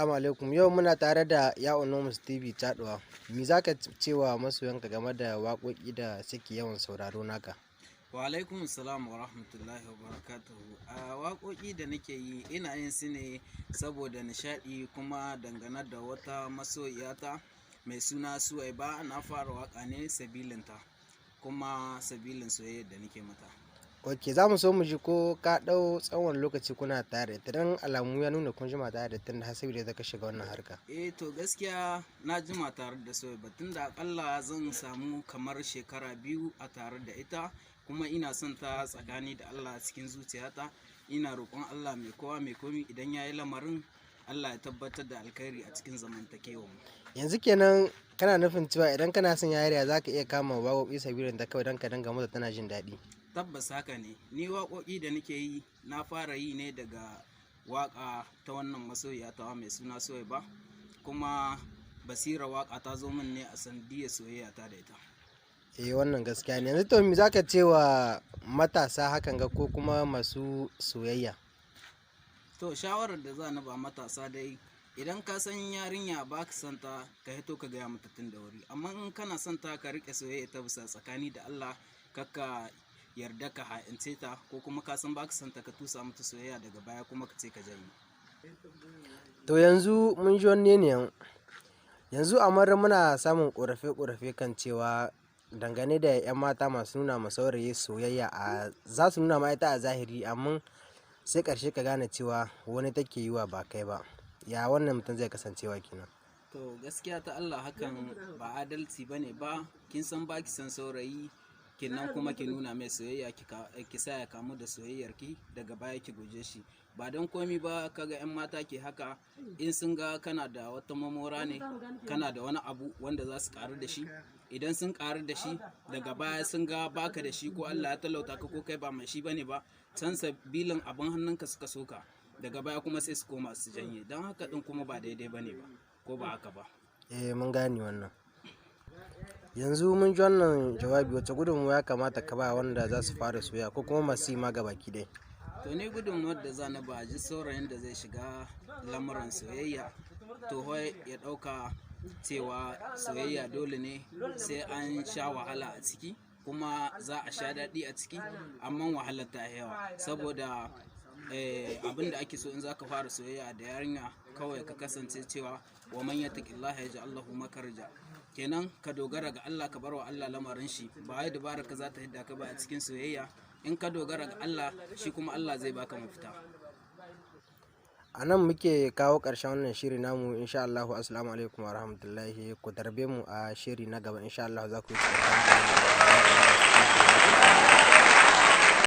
Assalamu alaikum. Yau muna tare da yaou noumis TV Chaduwa. Me zaka cewa masoyanka game da waƙoƙi da suke yawan sauraro naka? Wa alaikum salam wa rahmatullahi wa barakatuhu. A waƙoƙi da nake yi ina yin su ne saboda nishaɗi kuma dangane da wata masoyiyata mai suna Suwaiba. Na fara waƙa ne sabilinta kuma sabilin soyayyar da nake mata. Ok, za mu so mu ji ko ka ɗau tsawon lokaci kuna tare da don alamu ya nuna kun jima tare da tun da hasali da ka shiga wannan harka. To gaskiya na jima tare da Suwaiba tun da akalla zan samu kamar shekara 2 a tare da ita, kuma ina son ta tsakani da Allah cikin zuciyata. Ina roƙon Allah mai kowa mai komi idan ya yi lamarin Allah ya tabbatar da alkhairi a cikin zamantakewa. Yanzu kenan kana nufin cewa idan kana son yariya za ka iya kama waƙoƙi sabilin ta kawai don ka danga mata tana jin daɗi? Tabbas haka ne. Ni waƙoƙi da nake yi na fara yi ne daga waƙa ta wannan masoyiyata mai suna Suwaiba, kuma basira waƙa ta zo min ne a sanadiyar soyayya ta da ita. Wannan gaskiya ne. Yanzu to me zaka ce wa matasa hakan ga ko kuma masu soyayya? To shawarar da za ni ba matasa dai, idan ka san yarinya ba ka son ta ka hito ka gaya mata tun da wuri, amma in kana son ta ka riƙe soyayya ta bisa tsakani da Allah, kakka yarda ka ha'ince ta, ko kuma ka san ba ka son ta ka tusa mata soyayya daga baya kuma ka ce ka janye. To yanzu mun ji wanne ne yanzu a muna samun ƙorafe-ƙorafe kan cewa dangane da 'yan mata masu nuna ma saurayi soyayya za su nuna ma ita a zahiri, amma sai ƙarshe ka gane cewa wani take yi wa ba kai ba. Ya wannan mutum zai kasancewa kenan? To gaskiya ta Allah hakan ba adalci bane ba. Kin san ba ki san saurayi, kenan kuma ki nuna mai soyayya ki sa ya kamu da soyayyar ki, daga baya ki guje shi. Ba don komi ba kaga 'yan mata ke haka, in sun ga kana da wata mamora ne, kana da wani abu wanda za su karu da shi, idan sun karu da shi daga baya sun ga baka da shi ko Allah ya talauta ka ko kai ba mai shi bane ba, can sabilin abin hannunka suka soka, daga baya kuma sai su koma su janye. Don haka din kuma ba daidai bane ba, ko ba haka ba? Mun gane wannan. Yanzu mun ji wannan jawabi, wacce gudunmawa ya kamata ka ba wanda za su fara soyayya ko kuma masu yi ma gabaki ɗaya? To ni gudunmawar da za na ba ji saurayin da zai shiga lamuran soyayya, to ya ɗauka cewa soyayya dole ne sai an sha wahala a ciki, kuma za a sha daɗi a ciki, amma wahalar ta yawa. Saboda abin da ake so in za ka fara soyayya da yarinya, kawai ka kasance cewa wa man yattaqillaha yaj'al lahu makhraja. Kenan ka dogara ga Allah, ka bar wa Allah lamarin shi, ba wai dabara ka za ta hidda ka ba a cikin soyayya. In ka dogara ga Allah, shi kuma Allah zai baka mafita. A nan muke kawo ƙarshen wannan shiri namu, insha Allah. Assalamu alaikum wa rahmatullahi. Ku tarbe mu a shiri na gaba, insha Allah za ku yi